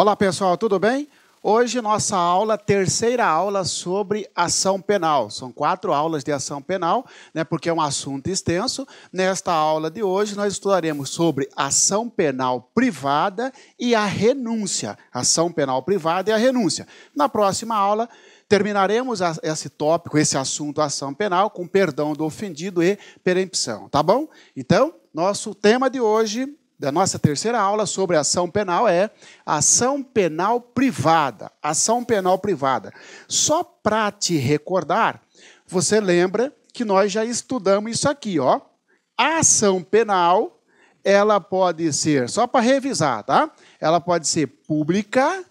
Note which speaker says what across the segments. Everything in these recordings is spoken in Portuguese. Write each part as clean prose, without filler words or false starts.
Speaker 1: Olá pessoal, tudo bem? Hoje nossa aula, terceira aula sobre ação penal. São 4 aulas de ação penal, né, porque é um assunto extenso. Nesta aula de hoje nós estudaremos sobre ação penal privada e a renúncia. Ação penal privada e a renúncia. Na próxima aula terminaremos esse tópico, esse assunto ação penal com perdão do ofendido e perempção, tá bom? Então, nosso tema de hoje, da nossa terceira aula sobre ação penal é ação penal privada. Ação penal privada. Só para te recordar, você lembra que nós já estudamos isso aqui, ó. A ação penal, ela pode ser, só para revisar, tá? Ela pode ser pública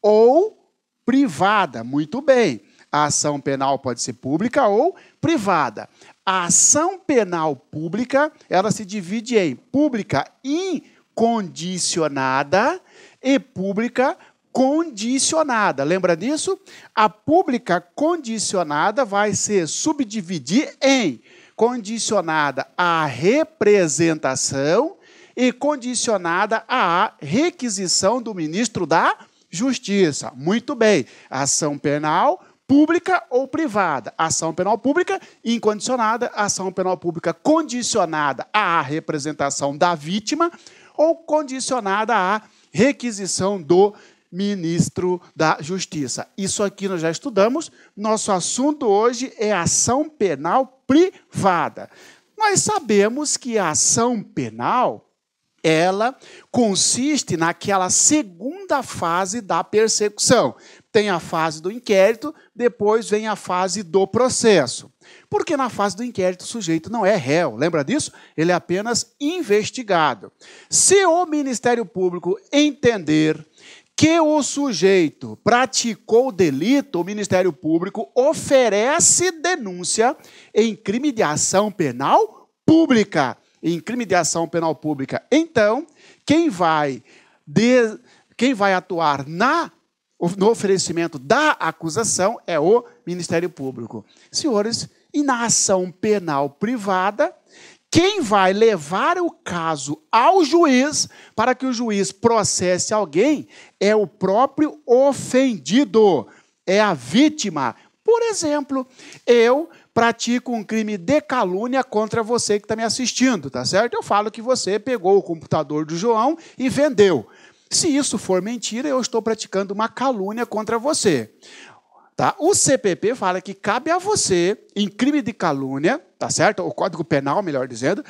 Speaker 1: ou privada. Muito bem. A ação penal pode ser pública ou privada. A ação penal pública, ela se divide em pública incondicionada e pública condicionada. Lembra disso? A pública condicionada vai se subdividir em condicionada à representação e condicionada à requisição do ministro da Justiça. Muito bem. Ação penal pública ou privada. Ação penal pública incondicionada, ação penal pública condicionada à representação da vítima ou condicionada à requisição do ministro da Justiça. Isso aqui nós já estudamos. Nosso assunto hoje é ação penal privada. Nós sabemos que a ação penal, ela consiste naquela segunda fase da persecução. Tem a fase do inquérito, depois vem a fase do processo. Porque na fase do inquérito o sujeito não é réu, lembra disso? Ele é apenas investigado. Se o Ministério Público entender que o sujeito praticou o delito, o Ministério Público oferece denúncia em crime de ação penal pública. Em crime de ação penal pública. Então, quem vai atuar no oferecimento da acusação é o Ministério Público. Senhores, e na ação penal privada, quem vai levar o caso ao juiz para que o juiz processe alguém é o próprio ofendido, é a vítima. Por exemplo, eu pratico um crime de calúnia contra você que está me assistindo, tá certo? Eu falo que você pegou o computador do João e vendeu. Se isso for mentira, eu estou praticando uma calúnia contra você. Tá? O CPP fala que cabe a você, em crime de calúnia, tá certo? O Código Penal, melhor dizendo,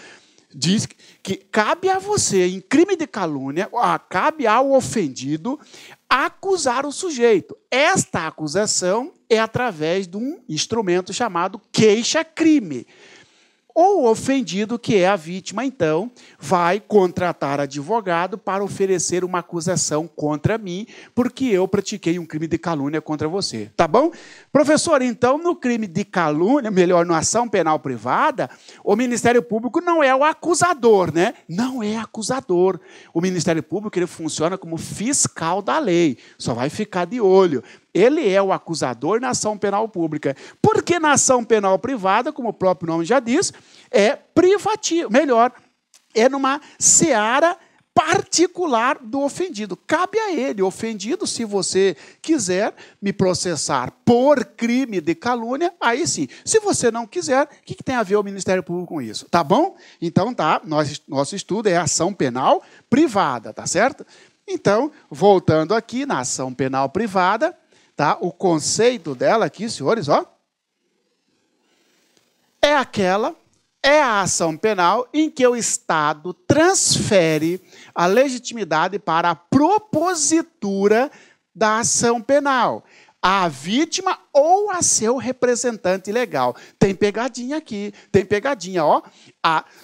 Speaker 1: diz que cabe a você, em crime de calúnia, cabe ao ofendido acusar o sujeito. Esta acusação é através de um instrumento chamado queixa-crime. O ofendido, que é a vítima, então, vai contratar advogado para oferecer uma acusação contra mim, porque eu pratiquei um crime de calúnia contra você. Tá bom? Professor, então, no crime de calúnia, melhor, na ação penal privada, o Ministério Público não é o acusador, né? Não é acusador. O Ministério Público, ele funciona como fiscal da lei. Só vai ficar de olho. Ele é o acusador na ação penal pública. Porque na ação penal privada, como o próprio nome já diz, é privativo. Melhor, é numa seara particular do ofendido. Cabe a ele, ofendido, se você quiser me processar por crime de calúnia, aí sim. Se você não quiser, o que tem a ver o Ministério Público com isso? Tá bom? Então, tá, nosso estudo é ação penal privada, tá certo? Então, voltando aqui na ação penal privada, tá? O conceito dela aqui, senhores, ó, é a ação penal em que o Estado transfere a legitimidade para a propositura da ação penal, à vítima ou a seu representante legal. Tem pegadinha aqui, tem pegadinha, ó.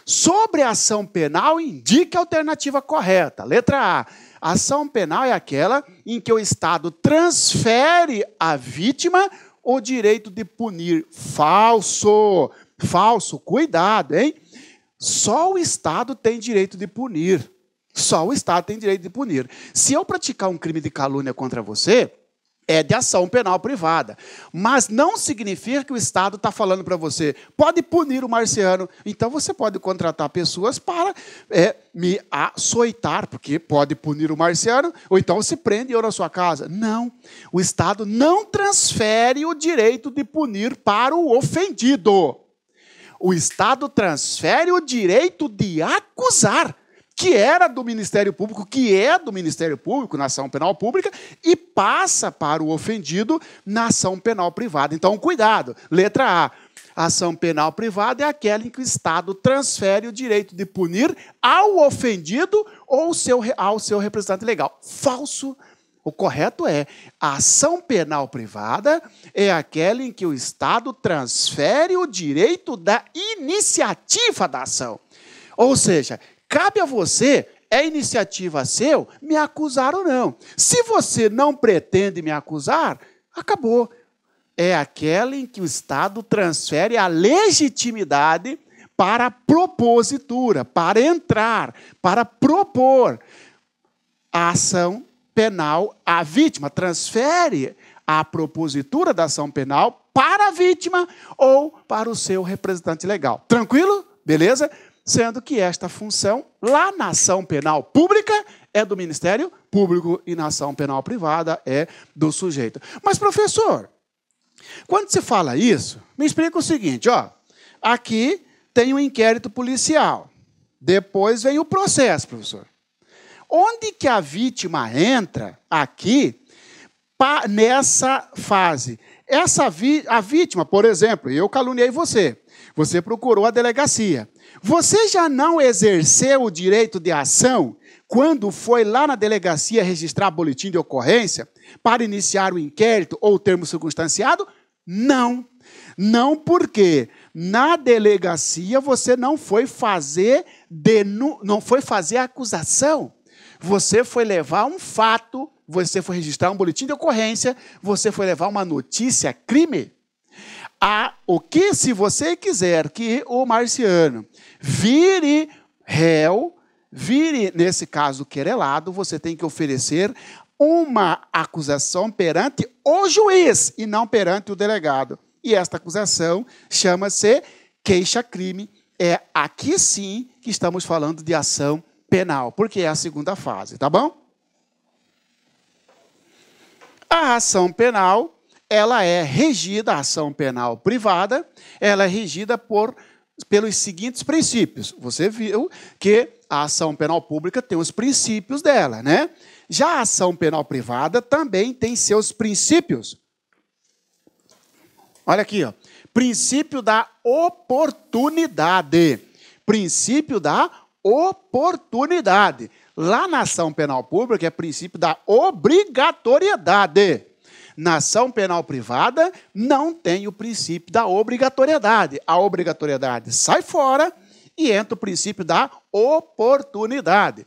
Speaker 1: Sobre a ação penal, indique a alternativa correta. Letra A. A ação penal é aquela em que o Estado transfere à vítima o direito de punir. Falso. Falso. Cuidado, hein? Só o Estado tem direito de punir. Só o Estado tem direito de punir. Se eu praticar um crime de calúnia contra você, é de ação penal privada. Mas não significa que o Estado está falando para você, pode punir o Marciano, então você pode contratar pessoas para me açoitar, porque pode punir o Marciano, ou então você prende eu na sua casa. Não, o Estado não transfere o direito de punir para o ofendido. O Estado transfere o direito de acusar, que era do Ministério Público, que é do Ministério Público na ação penal pública, e passa para o ofendido na ação penal privada. Então, cuidado. Letra A. A ação penal privada é aquela em que o Estado transfere o direito de punir ao ofendido ou ao seu representante legal. Falso. O correto é, a ação penal privada é aquela em que o Estado transfere o direito da iniciativa da ação. Ou seja, cabe a você, é iniciativa seu, me acusar ou não. Se você não pretende me acusar, acabou. É aquela em que o Estado transfere a legitimidade para a propositura, para entrar, para propor a ação penal à vítima. Transfere a propositura da ação penal para a vítima ou para o seu representante legal. Tranquilo? Beleza? Sendo que esta função, lá na ação penal pública, é do Ministério Público e na ação penal privada é do sujeito. Mas, professor, quando se fala isso, me explica o seguinte, ó, aqui tem um inquérito policial, depois vem o processo, professor. Onde que a vítima entra aqui nessa fase? A vítima, por exemplo, eu caluniei você, você procurou a delegacia. Você já não exerceu o direito de ação quando foi lá na delegacia registrar boletim de ocorrência para iniciar o inquérito ou o termo circunstanciado? Não. Não, porque na delegacia você não foi fazer a acusação. Você foi levar um fato, você foi registrar um boletim de ocorrência, você foi levar uma notícia crime. O que, se você quiser que o Marciano vire réu, vire, nesse caso, querelado, você tem que oferecer uma acusação perante o juiz e não perante o delegado. E esta acusação chama-se queixa-crime. É aqui sim que estamos falando de ação penal, porque é a segunda fase, tá bom? A ação penal, ela é regida, a ação penal privada, ela é regida pelos seguintes princípios. Você viu que a ação penal pública tem os princípios dela, né? Já a ação penal privada também tem seus princípios. Olha aqui, ó. Princípio da oportunidade. Princípio da oportunidade. Lá na ação penal pública é princípio da obrigatoriedade. Na ação penal privada não tem o princípio da obrigatoriedade. A obrigatoriedade sai fora e entra o princípio da oportunidade.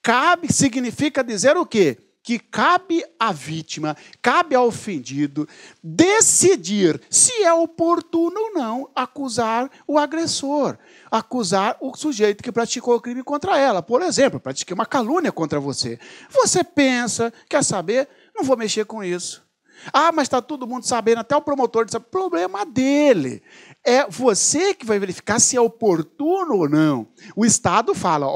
Speaker 1: Cabe, significa dizer o quê? Que cabe à vítima, cabe ao ofendido decidir se é oportuno ou não acusar o agressor, acusar o sujeito que praticou o crime contra ela. Por exemplo, pratiquei uma calúnia contra você. Você pensa, quer saber? Não vou mexer com isso. Ah, mas está todo mundo sabendo, até o promotor diz, problema dele. É você que vai verificar se é oportuno ou não. O Estado fala,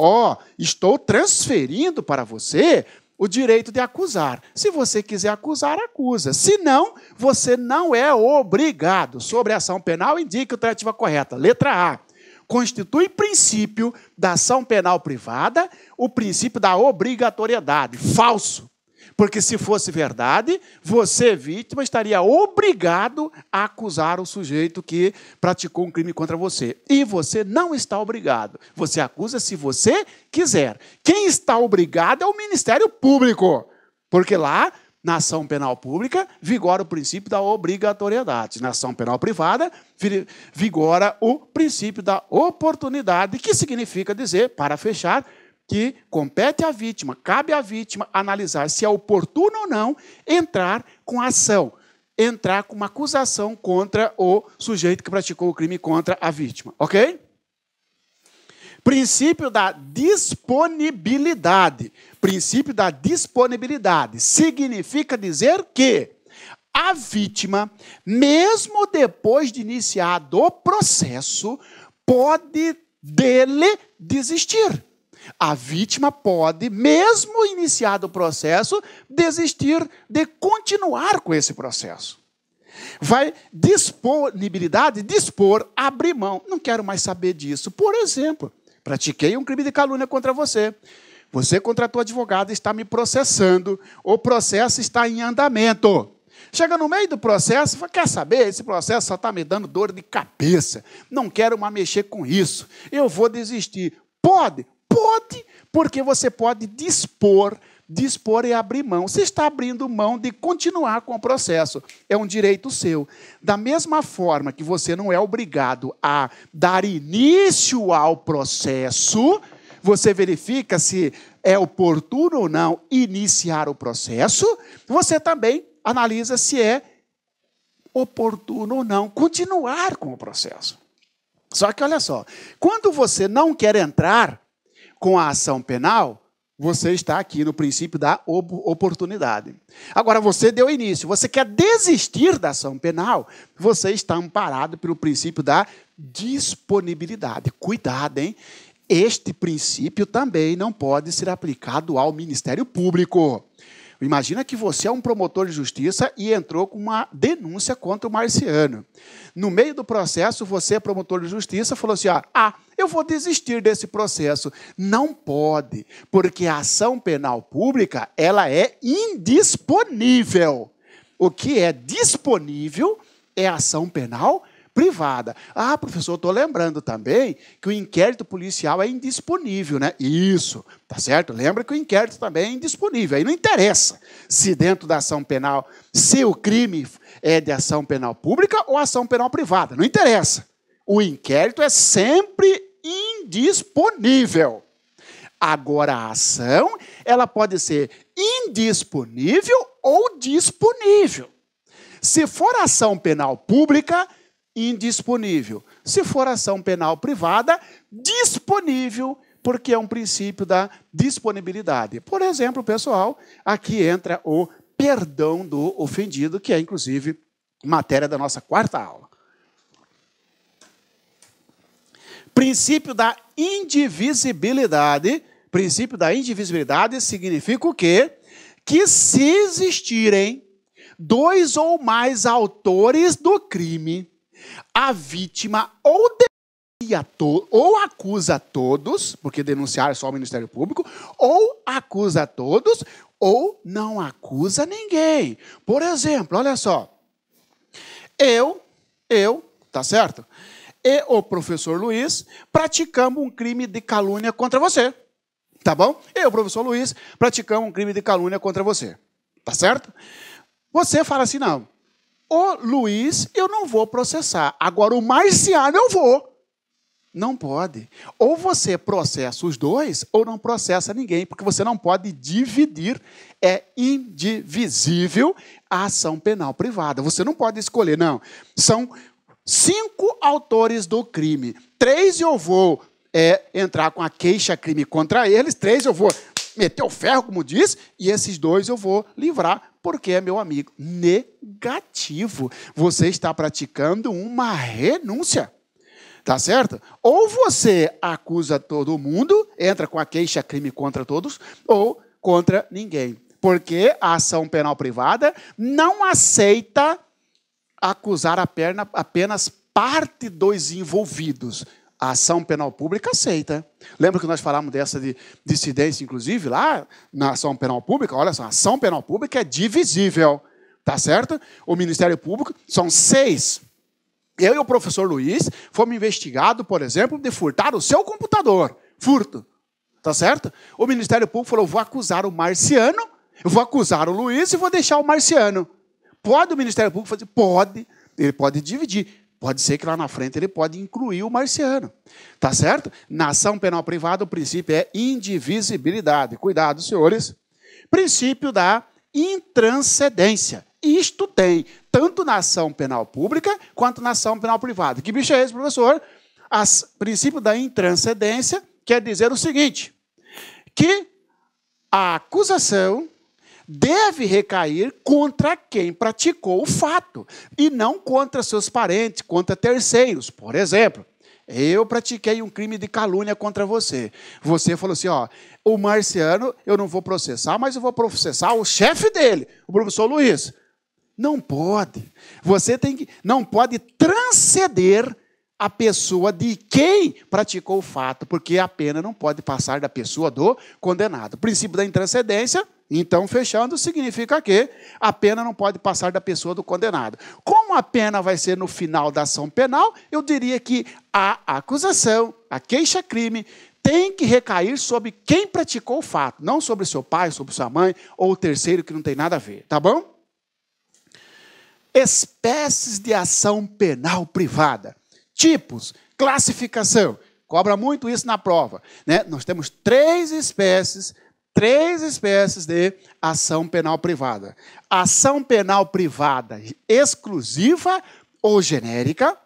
Speaker 1: estou transferindo para você o direito de acusar. Se você quiser acusar, acusa. Se não, você não é obrigado. Sobre a ação penal, indique a alternativa correta. Letra A. Constitui princípio da ação penal privada o princípio da obrigatoriedade. Falso. Porque se fosse verdade, você, vítima, estaria obrigado a acusar o sujeito que praticou um crime contra você. E você não está obrigado. Você acusa se você quiser. Quem está obrigado é o Ministério Público. Porque lá, na ação penal pública, vigora o princípio da obrigatoriedade. Na ação penal privada, vigora o princípio da oportunidade, que significa dizer, para fechar, que compete à vítima, cabe à vítima analisar se é oportuno ou não entrar com ação, entrar com uma acusação contra o sujeito que praticou o crime contra a vítima, ok? Princípio da disponibilidade. Princípio da disponibilidade significa dizer que a vítima, mesmo depois de iniciado o processo, pode dele desistir. A vítima pode, mesmo iniciado o processo, desistir de continuar com esse processo. Vai disponibilidade, dispor, abrir mão. Não quero mais saber disso. Por exemplo, pratiquei um crime de calúnia contra você. Você contratou advogado, está me processando. O processo está em andamento. Chega no meio do processo e fala, quer saber? Esse processo só está me dando dor de cabeça. Não quero mais mexer com isso. Eu vou desistir. Pode? Pode, porque você pode dispor e abrir mão. Você está abrindo mão de continuar com o processo. É um direito seu. Da mesma forma que você não é obrigado a dar início ao processo, você verifica se é oportuno ou não iniciar o processo, você também analisa se é oportuno ou não continuar com o processo. Só que, olha só, quando você não quer entrar com a ação penal, você está aqui no princípio da oportunidade. Agora, você deu início, você quer desistir da ação penal, você está amparado pelo princípio da disponibilidade. Cuidado, hein? Este princípio também não pode ser aplicado ao Ministério Público. Imagina que você é um promotor de justiça e entrou com uma denúncia contra o Marciano. No meio do processo, você, promotor de justiça, falou assim, eu vou desistir desse processo. Não pode, porque a ação penal pública, ela é indisponível. O que é disponível é a ação penal privada. Professor, estou lembrando também que o inquérito policial é indisponível, né? Isso, tá certo? Lembra que o inquérito também é indisponível. Aí não interessa se dentro da ação penal, se o crime é de ação penal pública ou ação penal privada. Não interessa. O inquérito é sempre indisponível. Agora, a ação, ela pode ser indisponível ou disponível. Se for ação penal pública, indisponível. Se for ação penal privada, disponível, porque é um princípio da disponibilidade. Por exemplo, pessoal, aqui entra o perdão do ofendido, que é, inclusive, matéria da nossa quarta aula. Princípio da indivisibilidade. Princípio da indivisibilidade significa o quê? Que se existirem dois ou mais autores do crime, a vítima ou denuncia ou acusa todos, porque denunciar é só o Ministério Público, ou acusa todos, ou não acusa ninguém. Por exemplo, olha só, tá certo? E o professor Luiz praticamos um crime de calúnia contra você, tá bom? Eu, professor Luiz, praticamos um crime de calúnia contra você, tá certo? Você fala assim, não, o Luiz eu não vou processar, agora o Marciano eu vou. Não pode. Ou você processa os dois, ou não processa ninguém, porque você não pode dividir, é indivisível a ação penal privada. Você não pode escolher, não. São 5 autores do crime. 3 eu vou entrar com a queixa-crime contra eles, 3 eu vou meter o ferro, como diz, e esses 2 eu vou livrar, porque é meu amigo. Negativo. Você está praticando uma renúncia. Tá certo? Ou você acusa todo mundo, entra com a queixa-crime contra todos, ou contra ninguém. Porque a ação penal privada não aceita acusar apenas parte dos envolvidos. A ação penal pública aceita. Lembra que nós falamos dessa de dissidência, inclusive, lá na ação penal pública? Olha só, a ação penal pública é divisível. Tá certo? O Ministério Público são 6. Eu e o professor Luiz fomos investigados, por exemplo, de furtar o seu computador. Furto. Tá certo? O Ministério Público falou, vou acusar o Marciano, eu vou acusar o Luiz e vou deixar o Marciano. Pode o Ministério Público fazer? Pode. Ele pode dividir. Pode ser que lá na frente ele pode incluir o Marciano. Tá certo? Na ação penal privada, o princípio é indivisibilidade. Cuidado, senhores. Princípio da intranscendência. Isto tem tanto na ação penal pública quanto na ação penal privada. Que bicho é esse, professor? O princípio da intranscendência quer dizer o seguinte, que a acusação deve recair contra quem praticou o fato, e não contra seus parentes, contra terceiros. Por exemplo, eu pratiquei um crime de calúnia contra você. Você falou assim, ó, o Marciano eu não vou processar, mas eu vou processar o chefe dele, o professor Luiz. Não pode. Você não pode transcender a pessoa de quem praticou o fato, porque a pena não pode passar da pessoa do condenado. O princípio da intranscendência, então, fechando, significa que a pena não pode passar da pessoa do condenado. Como a pena vai ser no final da ação penal, eu diria que a acusação, a queixa-crime, tem que recair sobre quem praticou o fato, não sobre seu pai, sobre sua mãe ou o terceiro que não tem nada a ver, tá bom? Espécies de ação penal privada. Tipos, classificação. Cobra muito isso na prova, né? Nós temos três espécies de ação penal privada. Ação penal privada exclusiva ou genérica,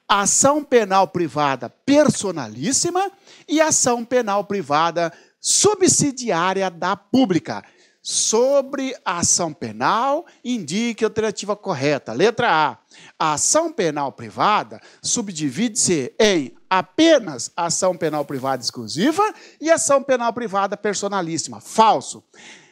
Speaker 1: ação penal privada personalíssima e ação penal privada subsidiária da pública. Sobre a ação penal, indique a alternativa correta. Letra A. A ação penal privada subdivide-se em apenas ação penal privada exclusiva e ação penal privada personalíssima. Falso.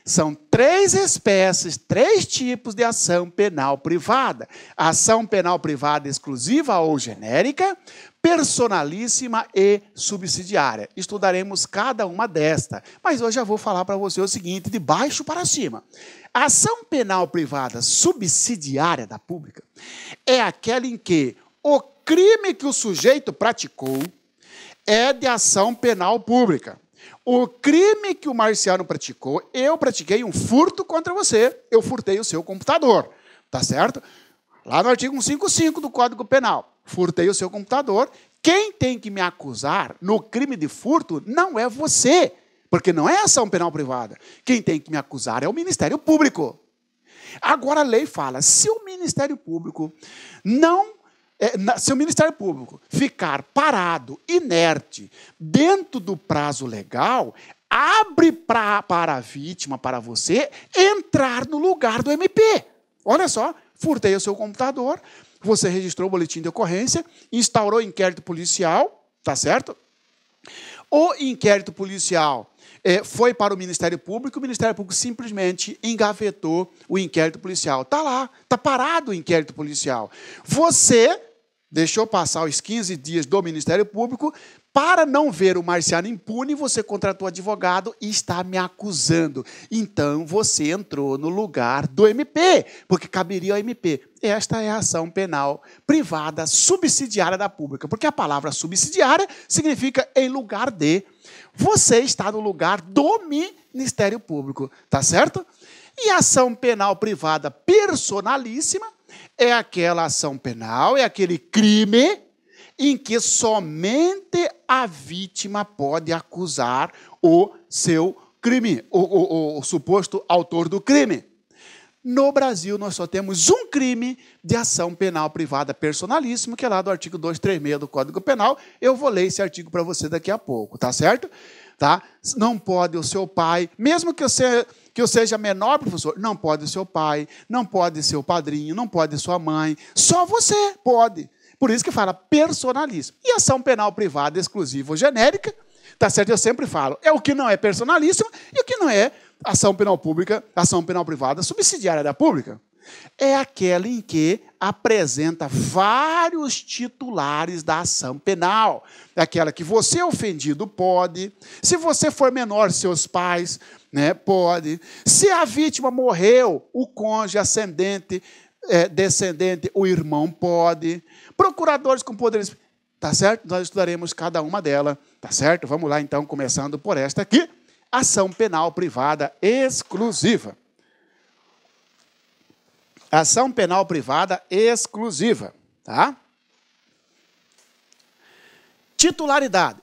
Speaker 1: São três espécies, três tipos de ação penal privada. Ação penal privada exclusiva ou genérica, personalíssima e subsidiária. Estudaremos cada uma desta, mas hoje eu vou falar para você o seguinte, de baixo para cima. A ação penal privada subsidiária da pública é aquela em que o crime que o sujeito praticou é de ação penal pública. O crime que o Marciano praticou, eu pratiquei um furto contra você, eu furtei o seu computador, tá certo? Lá no artigo 155 do Código Penal, furtei o seu computador, quem tem que me acusar no crime de furto não é você, porque não é ação penal privada. Quem tem que me acusar é o Ministério Público. Agora a lei fala, se o Ministério Público ficar parado, inerte, dentro do prazo legal, abre para a vítima, para você, entrar no lugar do MP. Olha só, furtei o seu computador, você registrou o boletim de ocorrência, instaurou inquérito policial, tá certo? O inquérito policial foi para o Ministério Público simplesmente engavetou o inquérito policial. Está lá, está parado o inquérito policial. Você deixou passar os 15 dias do Ministério Público, para não ver o Marciano impune, você contratou advogado e está me acusando. Então, você entrou no lugar do MP, porque caberia ao MP. Esta é a ação penal privada subsidiária da pública, porque a palavra subsidiária significa em lugar de. Você está no lugar do Ministério Público, tá certo? E a ação penal privada personalíssima é aquela ação penal, é aquele crime em que somente a vítima pode acusar o seu crime, o suposto autor do crime. No Brasil, nós só temos um crime de ação penal privada personalíssimo, que é lá do artigo 236 do Código Penal. Eu vou ler esse artigo para você daqui a pouco, tá certo? Tá? Não pode o seu pai, mesmo que eu seja menor, professor, não pode o seu pai, não pode seu padrinho, não pode sua mãe, só você pode. Por isso que fala personalíssimo. E ação penal privada exclusiva ou genérica, tá certo? Eu sempre falo, é o que não é personalíssimo e o que não é ação penal pública, ação penal privada subsidiária da pública. É aquela em que apresenta vários titulares da ação penal. É aquela que você ofendido pode, se você for menor, seus pais, né, pode. Se a vítima morreu, o cônjuge, ascendente, descendente, o irmão pode. Procuradores com poderes, tá certo? Nós estudaremos cada uma delas, tá certo? Vamos lá então, começando por esta aqui, ação penal privada exclusiva. Ação penal privada exclusiva, tá? Titularidade.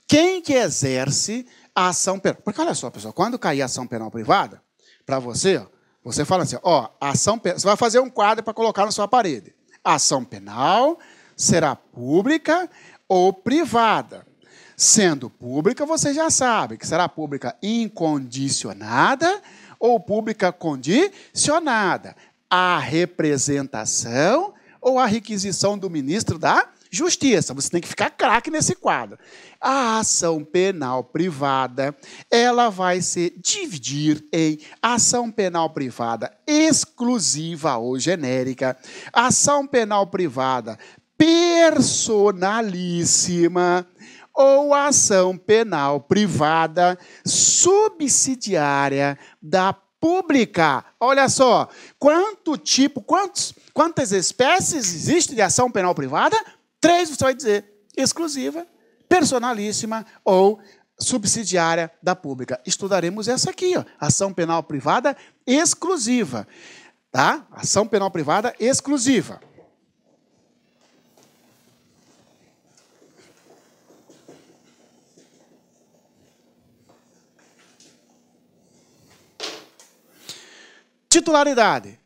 Speaker 1: Quem que exerce a ação penal? Porque olha só, pessoal, quando cair a ação penal privada, para você, ó, você fala assim, ó, ação penal, você vai fazer um quadro para colocar na sua parede. A ação penal será pública ou privada. Sendo pública, você já sabe que será pública incondicionada ou pública condicionada à representação ou à requisição do ministro da Justiça. Você tem que ficar craque nesse quadro. A ação penal privada, ela vai se dividir em ação penal privada exclusiva ou genérica, ação penal privada personalíssima ou ação penal privada subsidiária da pública. Olha só, quantas espécies existem de ação penal privada? 3, você vai dizer, exclusiva, personalíssima ou subsidiária da pública. Estudaremos essa aqui, ó, ação penal privada exclusiva. Tá? Ação penal privada exclusiva. Titularidade.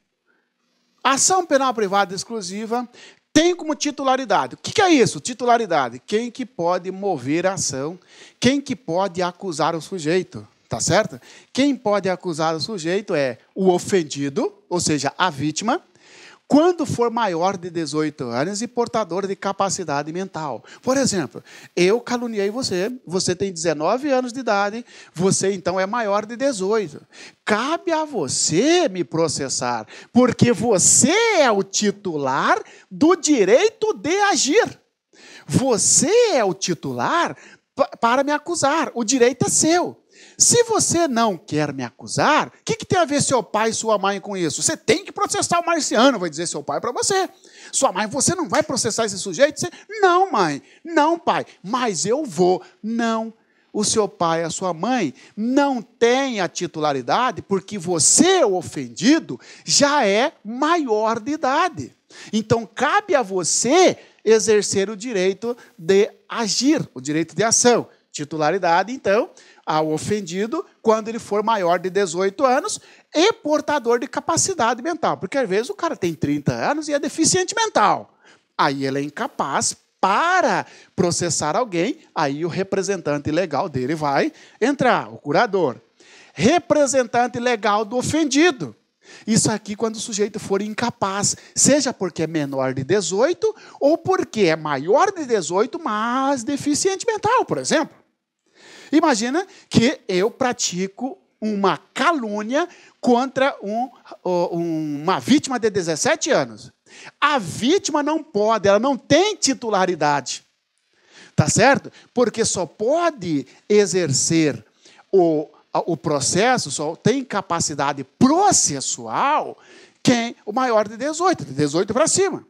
Speaker 1: Ação penal privada exclusiva tem como titularidade. O que é isso? Titularidade. Quem que pode mover a ação? Quem que pode acusar o sujeito? Tá certo? Quem pode acusar o sujeito é o ofendido, ou seja, a vítima, quando for maior de 18 anos e portador de capacidade mental. Por exemplo, eu caluniei você, você tem 19 anos de idade, você então é maior de 18. Cabe a você me processar, porque você é o titular do direito de agir. Você é o titular para me acusar, o direito é seu. Se você não quer me acusar, o que tem a ver seu pai e sua mãe com isso? Você tem que processar o marciano, vai dizer seu pai para você. Sua mãe, você não vai processar esse sujeito? Você, não, mãe, não, pai, mas eu vou. Não, o seu pai e a sua mãe não têm a titularidade porque você, o ofendido, já é maior de idade. Então, cabe a você exercer o direito de agir, o direito de ação. Titularidade, então, ao ofendido quando ele for maior de 18 anos e portador de capacidade mental. Porque, às vezes, o cara tem 30 anos e é deficiente mental. Aí ele é incapaz para processar alguém, aí o representante legal dele vai entrar, o curador. Representante legal do ofendido. Isso aqui quando o sujeito for incapaz, seja porque é menor de 18 ou porque é maior de 18, mas deficiente mental, por exemplo. Imagina que eu pratico uma calúnia contra uma vítima de 17 anos. A vítima não pode, ela não tem titularidade. Tá certo? Porque só pode exercer o processo, só tem capacidade processual quem o maior de 18 para cima.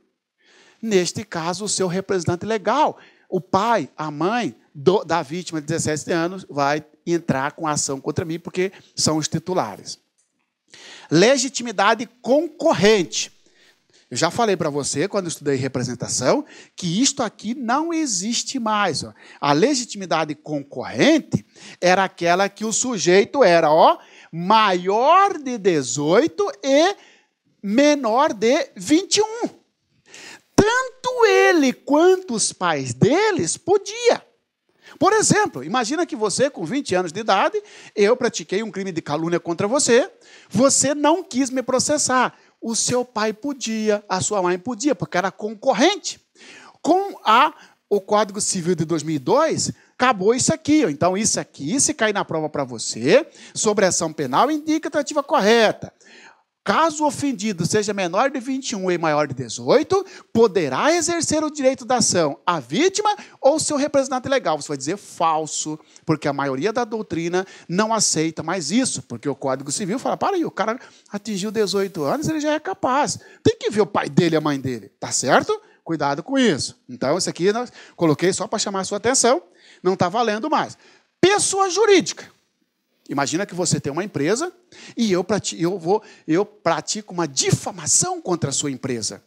Speaker 1: Neste caso, o seu representante legal, o pai, a mãe da vítima de 17 anos vai entrar com ação contra mim, porque são os titulares. Legitimidade concorrente. Eu já falei para você, quando eu estudei representação, que isto aqui não existe mais. Ó. A legitimidade concorrente era aquela que o sujeito era maior de 18 e menor de 21. Tanto ele quanto os pais deles podiam. Por exemplo, imagina que você, com 20 anos de idade, eu pratiquei um crime de calúnia contra você, você não quis me processar. O seu pai podia, a sua mãe podia, porque era concorrente. Com o Código Civil de 2002, acabou isso aqui. Então, isso aqui, se cair na prova para você, sobre ação penal, indica a tratativa correta. Caso o ofendido seja menor de 21 e maior de 18, poderá exercer o direito da ação a vítima ou seu representante legal. Você vai dizer falso, porque a maioria da doutrina não aceita mais isso, porque o Código Civil fala, para aí, o cara atingiu 18 anos, ele já é capaz. Tem que ver o pai dele e a mãe dele, tá certo? Cuidado com isso. Então, isso aqui eu coloquei só para chamar a sua atenção, não está valendo mais. Pessoa jurídica. Imagina que você tem uma empresa e eu pratico uma difamação contra a sua empresa.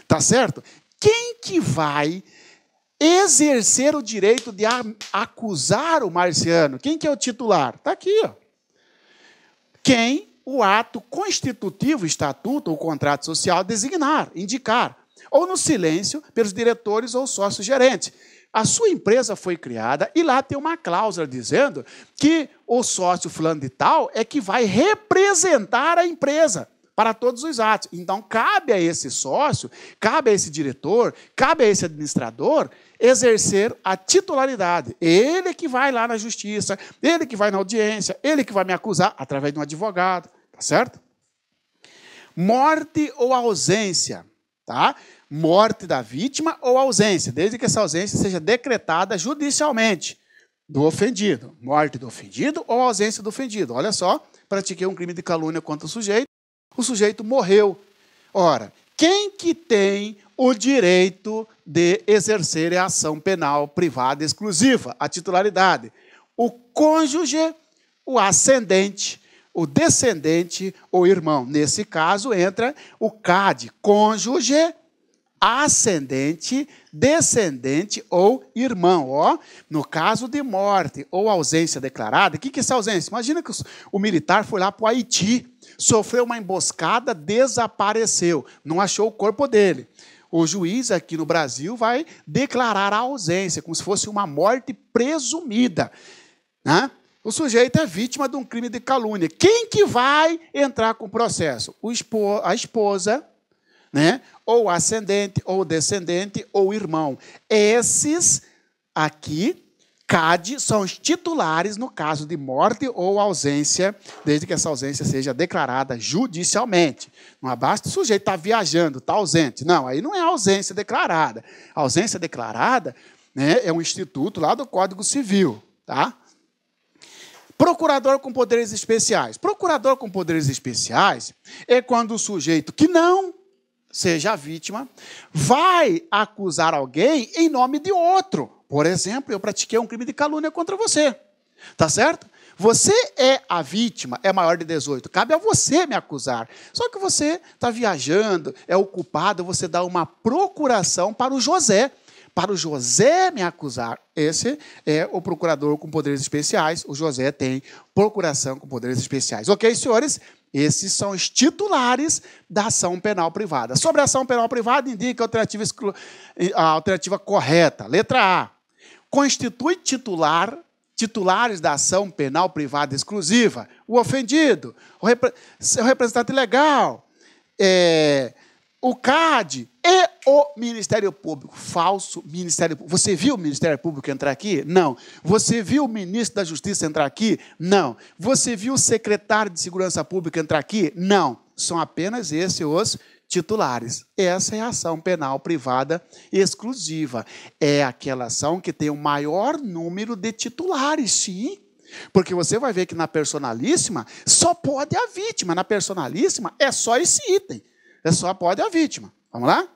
Speaker 1: Tá certo? Quem que vai exercer o direito de acusar o marciano? Quem que é o titular? Está aqui. Ó. Quem o ato constitutivo, estatuto ou contrato social designar, indicar. ou no silêncio pelos diretores ou sócios gerentes. A sua empresa foi criada e lá tem uma cláusula dizendo que o sócio fulano de tal é que vai representar a empresa para todos os atos. Então, cabe a esse sócio, cabe a esse diretor, cabe a esse administrador exercer a titularidade. Ele que vai lá na justiça, ele que vai na audiência, ele que vai me acusar através de um advogado, tá certo? Morte ou ausência, tá? Morte da vítima ou ausência, desde que essa ausência seja decretada judicialmente do ofendido. Morte do ofendido ou ausência do ofendido. Olha só, pratiquei um crime de calúnia contra o sujeito morreu. Ora, quem que tem o direito de exercer a ação penal privada exclusiva, a titularidade? O cônjuge, o ascendente, o descendente ou irmão. Nesse caso, entra o CAD, cônjuge, ascendente, descendente ou irmão. Ó, no caso de morte ou ausência declarada, o que é essa ausência? Imagina que o militar foi lá para o Haiti, sofreu uma emboscada, desapareceu, não achou o corpo dele. O juiz aqui no Brasil vai declarar a ausência, como se fosse uma morte presumida, né? O sujeito é vítima de um crime de calúnia. Quem que vai entrar com o processo? A esposa, né? Ou ascendente, ou descendente, ou irmão. Esses aqui, CAD, são os titulares no caso de morte ou ausência, desde que essa ausência seja declarada judicialmente. Não basta o sujeito estar viajando, está ausente. Não, aí não é ausência declarada. A ausência declarada, né, é um instituto lá do Código Civil, tá? Procurador com poderes especiais. Procurador com poderes especiais é quando o sujeito que não seja a vítima vai acusar alguém em nome de outro. Por exemplo, eu pratiquei um crime de calúnia contra você. Tá certo? Você é a vítima, é maior de 18. Cabe a você me acusar. Só que você está viajando, é o culpado, você dá uma procuração para o José. Para o José me acusar. Esse é o procurador com poderes especiais. O José tem procuração com poderes especiais. Ok, senhores? Esses são os titulares da ação penal privada. Sobre a ação penal privada, indica a alternativa correta. Letra A. Constitui titulares da ação penal privada exclusiva o ofendido, seu representante legal, o CAD e o Ministério Público. Falso Ministério Público. Você viu o Ministério Público entrar aqui? Não. Você viu o Ministro da Justiça entrar aqui? Não. Você viu o Secretário de Segurança Pública entrar aqui? Não. São apenas esses os titulares. Essa é a ação penal privada exclusiva. É aquela ação que tem o maior número de titulares, sim. Porque você vai ver que na personalíssima só pode a vítima. Na personalíssima é só esse item. Só pode a vítima. Vamos lá?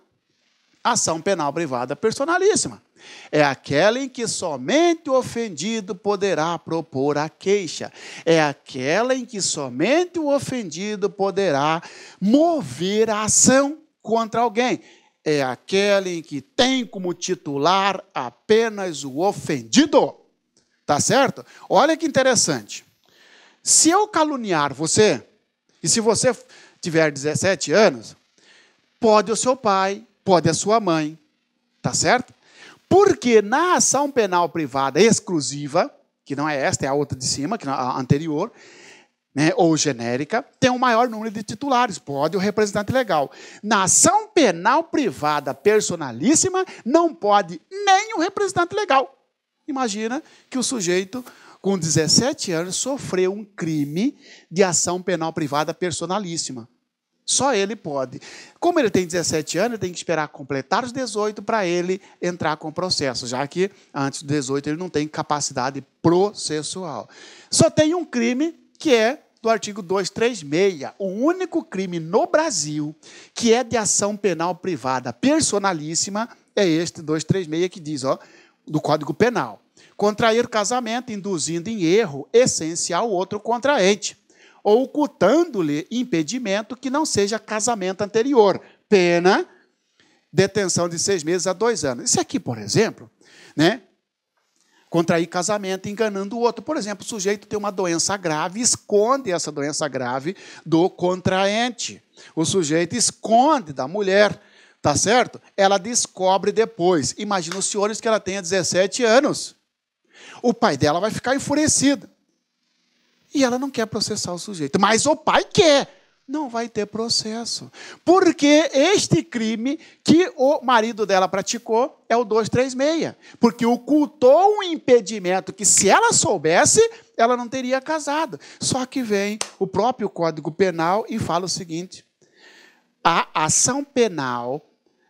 Speaker 1: Ação penal privada personalíssima. É aquela em que somente o ofendido poderá propor a queixa. É aquela em que somente o ofendido poderá mover a ação contra alguém. É aquela em que tem como titular apenas o ofendido. Tá certo? Olha que interessante. Se eu caluniar você, e se você tiver 17 anos, pode o seu pai, pode a sua mãe, tá certo? Porque na ação penal privada exclusiva, que não é esta, é a outra de cima, que é a anterior, né, ou genérica, tem um maior número de titulares, pode o representante legal. Na ação penal privada personalíssima, não pode nem o representante legal. Imagina que o sujeito, com 17 anos, sofreu um crime de ação penal privada personalíssima. Só ele pode. Como ele tem 17 anos, ele tem que esperar completar os 18 para ele entrar com o processo, já que antes dos 18 ele não tem capacidade processual. Só tem um crime que é do artigo 236, o único crime no Brasil que é de ação penal privada personalíssima é este 236 que diz, ó, do Código Penal. Contrair casamento induzindo em erro essencial outro contraente, ou ocultando-lhe impedimento que não seja casamento anterior. Pena, detenção de 6 meses a 2 anos. Isso aqui, por exemplo, né? Contrair casamento enganando o outro. Por exemplo, o sujeito tem uma doença grave, esconde essa doença grave do contraente. O sujeito esconde da mulher, tá certo? Ela descobre depois. Imagina os senhores que ela tenha 17 anos. O pai dela vai ficar enfurecido. E ela não quer processar o sujeito. Mas o pai quer. Não vai ter processo. Porque este crime que o marido dela praticou é o 236. Porque ocultou um impedimento que, se ela soubesse, ela não teria casado. Só que vem o próprio Código Penal e fala o seguinte: a ação penal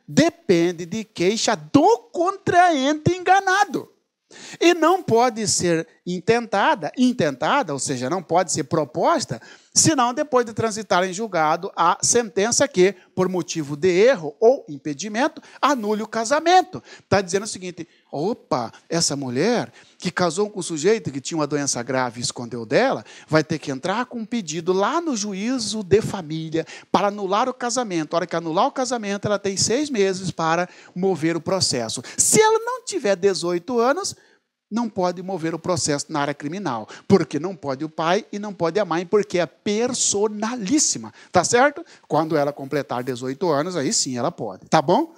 Speaker 1: depende de queixa do contraente enganado. E não pode ser intentada, ou seja, não pode ser proposta, senão depois de transitar em julgado a sentença que, por motivo de erro ou impedimento, anule o casamento. Está dizendo o seguinte: opa, essa mulher que casou com um sujeito que tinha uma doença grave e escondeu dela, vai ter que entrar com um pedido lá no juízo de família para anular o casamento. A hora que anular o casamento, ela tem 6 meses para mover o processo. Se ela não tiver 18 anos, não pode mover o processo na área criminal, porque não pode o pai e não pode a mãe, porque é personalíssima, tá certo? Quando ela completar 18 anos, aí sim ela pode, tá bom?